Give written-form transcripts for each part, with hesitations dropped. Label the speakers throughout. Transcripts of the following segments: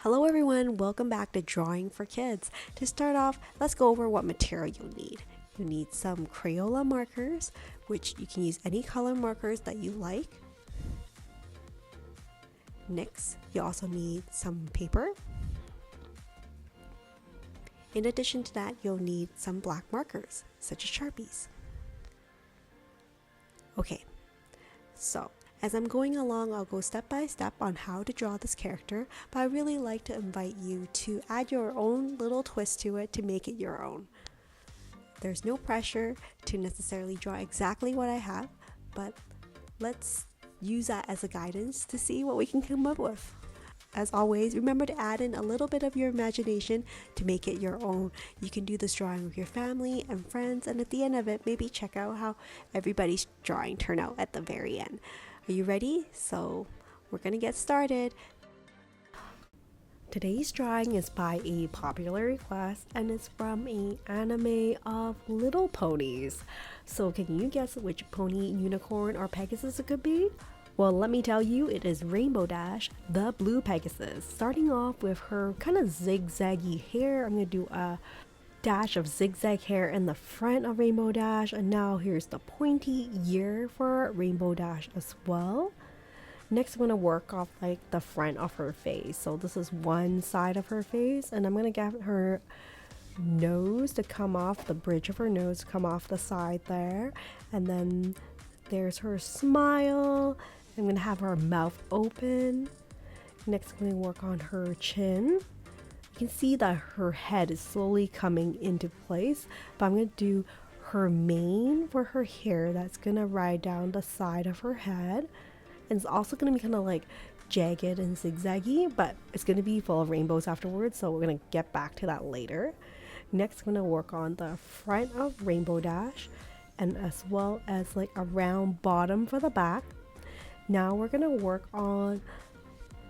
Speaker 1: Hello everyone, welcome back to Drawing for Kids. To start off, let's go over what material you'll need. You need some Crayola markers, which you can use any color markers that you like. Next, you also need some paper. In addition to that, you'll need some black markers, such as Sharpies. Okay, so as I'm going along, I'll go step by step on how to draw this character, but I really like to invite you to add your own little twist to it to make it your own. There's no pressure to necessarily draw exactly what I have, but let's use that as a guidance to see what we can come up with. As always, remember to add in a little bit of your imagination to make it your own. You can do this drawing with your family and friends, and at the end of it, maybe check out how everybody's drawing turned out at the very end. Are you ready? So we're gonna get started. Today's drawing is by a popular request and it's from an anime of little ponies. So can you guess which pony, unicorn, or Pegasus it could be? Well, let me tell you, it is Rainbow Dash, the blue Pegasus. Starting off with her kind of zigzaggy hair, I'm gonna do a dash of zigzag hair in the front of Rainbow Dash, and now here's the pointy ear for Rainbow Dash as well. Next, I'm going to work off like the front of her face. So this is one side of her face, and I'm going to get her nose to come off, the bridge of her nose to come off the side there, and then there's her smile. I'm going to have her mouth open. Next, I'm going to work on her chin. You can see that her head is slowly coming into place, but I'm going to do her mane for her hair that's going to ride down the side of her head, and it's also going to be kind of like jagged and zigzaggy, but it's going to be full of rainbows afterwards, so we're going to get back to that later. Next, I'm going to work on the front of Rainbow Dash, and as well as like a round bottom for the back. Now we're going to work on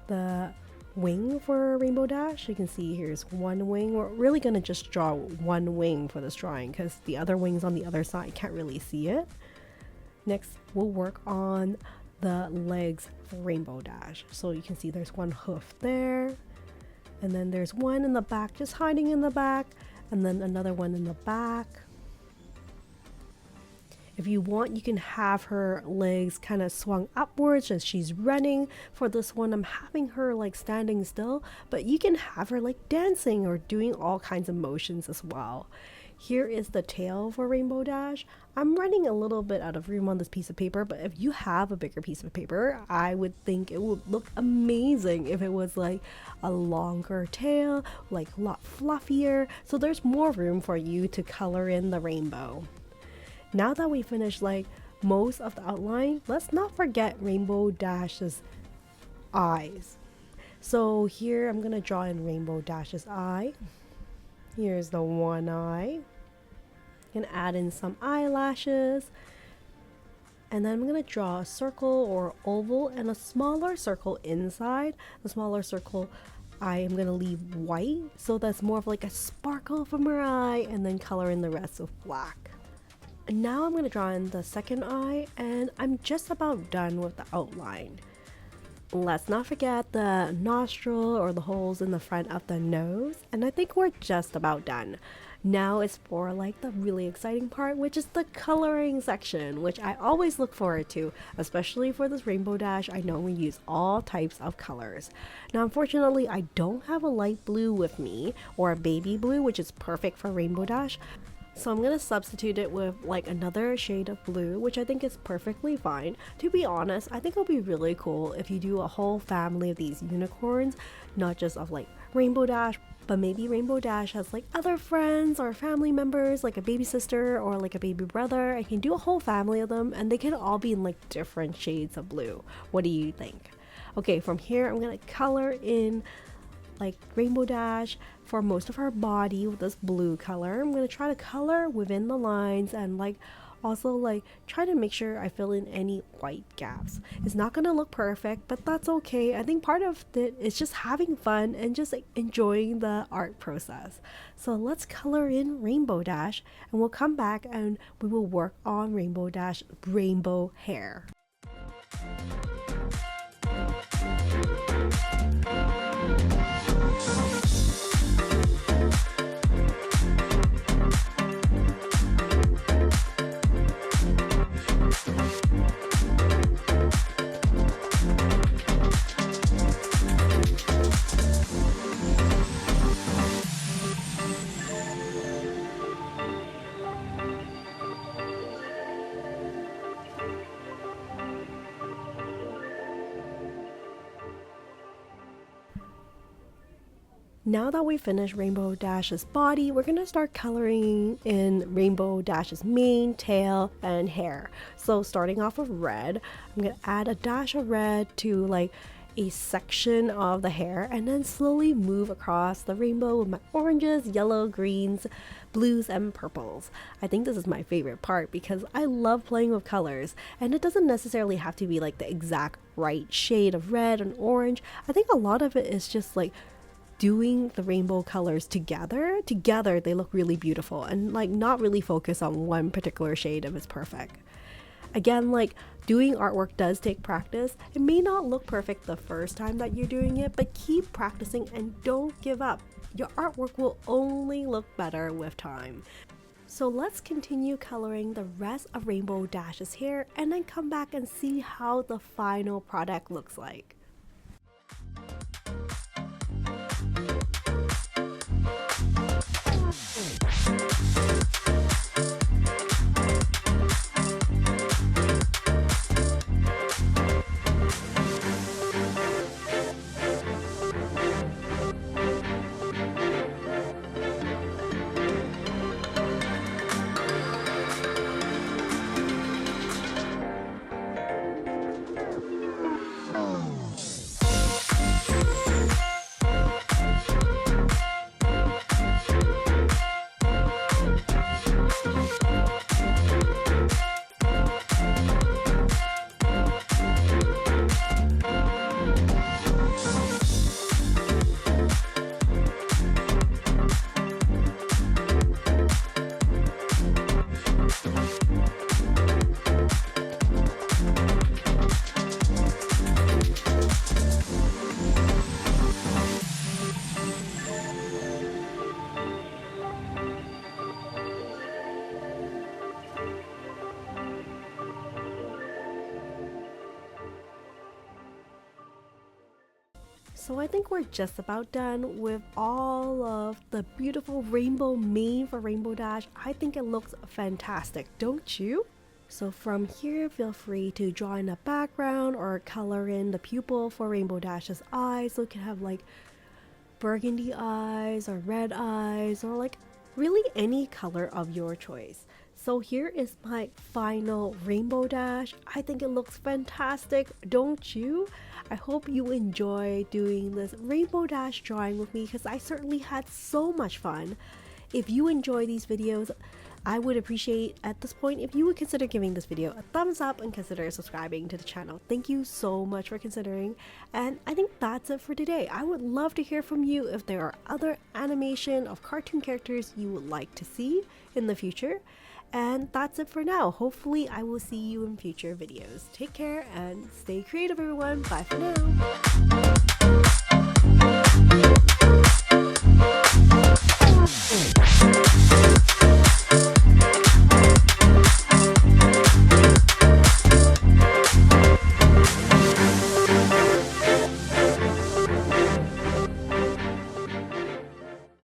Speaker 1: the wing for Rainbow Dash. You can see here's one wing. We're really going to just draw one wing for this drawing because the other wings on the other side can't really see it. Next, we'll work on the legs for Rainbow Dash. So you can see there's one hoof there, and then there's one in the back just hiding in the back, and then another one in the back. If you want, you can have her legs kind of swung upwards as she's running. For this one, I'm having her like standing still, but you can have her like dancing or doing all kinds of motions as well. Here is the tail for Rainbow Dash. I'm running a little bit out of room on this piece of paper, but if you have a bigger piece of paper, I would think it would look amazing if it was like a longer tail, like a lot fluffier. So there's more room for you to color in the rainbow. Now that we finished like most of the outline, let's not forget Rainbow Dash's eyes. So here I'm gonna draw in Rainbow Dash's eye. Here's the one eye. I'm gonna add in some eyelashes, and then I'm gonna draw a circle or oval and a smaller circle inside. The smaller circle I am gonna leave white, so that's more of like a sparkle from her eye, and then color in the rest with black. And now I'm going to draw in the second eye, and I'm just about done with the outline. Let's not forget the nostril or the holes in the front of the nose, and I think we're just about done. Now it's for like the really exciting part, which is the coloring section, which I always look forward to, especially for this Rainbow Dash. I know we use all types of colors. Now unfortunately, I don't have a light blue with me, or a baby blue, which is perfect for Rainbow Dash. So I'm going to substitute it with like another shade of blue, which I think is perfectly fine. To be honest, I think it'll be really cool if you do a whole family of these unicorns, not just of like Rainbow Dash, but maybe Rainbow Dash has like other friends or family members, like a baby sister or like a baby brother. I can do a whole family of them, and they can all be in like different shades of blue. What do you think? Okay, from here I'm going to color in like Rainbow Dash for most of her body with this blue color. I'm going to try to color within the lines and like also like try to make sure I fill in any white gaps. It's not going to look perfect, but that's okay. I think part of it is just having fun and just like enjoying the art process. So let's color in Rainbow Dash, and we'll come back and we will work on Rainbow Dash rainbow hair. Now that we finished Rainbow Dash's body, we're gonna start coloring in Rainbow Dash's mane, tail, and hair. So starting off with red, I'm gonna add a dash of red to like a section of the hair and then slowly move across the rainbow with my oranges, yellow, greens, blues, and purples. I think this is my favorite part because I love playing with colors, and it doesn't necessarily have to be like the exact right shade of red and orange. I think a lot of it is just like doing the rainbow colors together they look really beautiful, and like not really focus on one particular shade if it's perfect. Again, like doing artwork does take practice. It may not look perfect the first time that you're doing it, but keep practicing and don't give up. Your artwork will only look better with time. So let's continue coloring the rest of Rainbow Dash's hair and then come back and see how the final product looks like. So I think we're just about done with all of the beautiful rainbow mane for Rainbow Dash. I think it looks fantastic, don't you? So from here, feel free to draw in a background or color in the pupil for Rainbow Dash's eyes. So it can have like burgundy eyes or red eyes or like really any color of your choice. So here is my final Rainbow Dash. I think it looks fantastic, don't you? I hope you enjoy doing this Rainbow Dash drawing with me because I certainly had so much fun. If you enjoy these videos, I would appreciate at this point if you would consider giving this video a thumbs up and consider subscribing to the channel. Thank you so much for considering, and I think that's it for today. I would love to hear from you if there are other animation of cartoon characters you would like to see in the future. And that's it for now. Hopefully I will see you in future videos. Take care and stay creative, everyone. Bye for now.